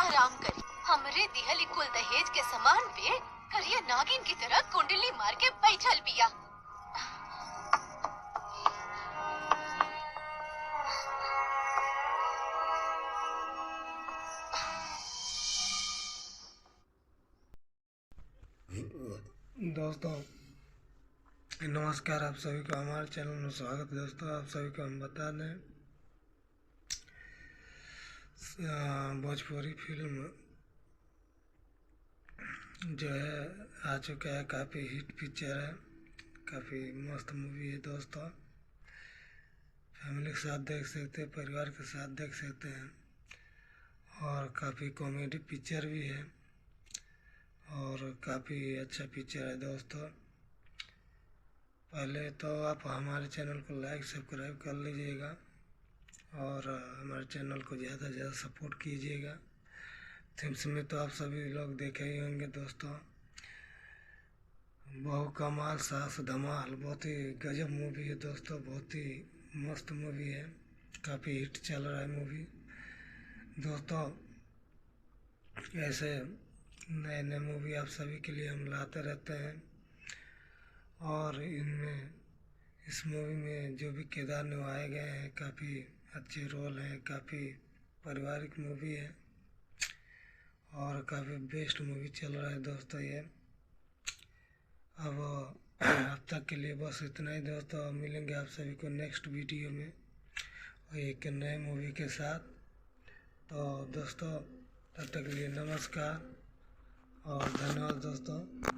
आराम करी। हमरे दिहली कुल दहेज के सामान पे करिए नागिन की तरह कुंडली मार के बैठल बिया। दोस्तों नमस्कार, आप सभी का हमारे चैनल में स्वागत है। दोस्तों आप सभी को हम बता दें, भोजपुरी फिल्म जो है आ चुका है, काफ़ी हिट पिक्चर है, काफ़ी मस्त मूवी है। दोस्तों फैमिली के साथ देख सकते हैं, परिवार के साथ देख सकते हैं, और काफ़ी कॉमेडी पिक्चर भी है और काफ़ी अच्छा पिक्चर है। दोस्तों पहले तो आप हमारे चैनल को लाइक सब्सक्राइब कर लीजिएगा और हमारे चैनल को ज़्यादा से ज़्यादा सपोर्ट कीजिएगा। थीम्स में तो आप सभी लोग देखे ही होंगे। दोस्तों बहु कमाल सास धमाल बहुत ही गजब मूवी है। दोस्तों बहुत ही मस्त मूवी है, काफ़ी हिट चल रहा है मूवी। दोस्तों ऐसे नए नए मूवी आप सभी के लिए हम लाते रहते हैं, और इस मूवी में जो भी किरदार निभाए गए हैं काफ़ी अच्छे रोल हैं, काफ़ी पारिवारिक मूवी है और काफ़ी बेस्ट मूवी चल रहा है। दोस्तों ये अब तक के लिए बस इतना ही। दोस्तों मिलेंगे आप सभी को नेक्स्ट वीडियो में और एक नए मूवी के साथ। तो दोस्तों तब तक के लिए नमस्कार और धन्यवाद दोस्तों।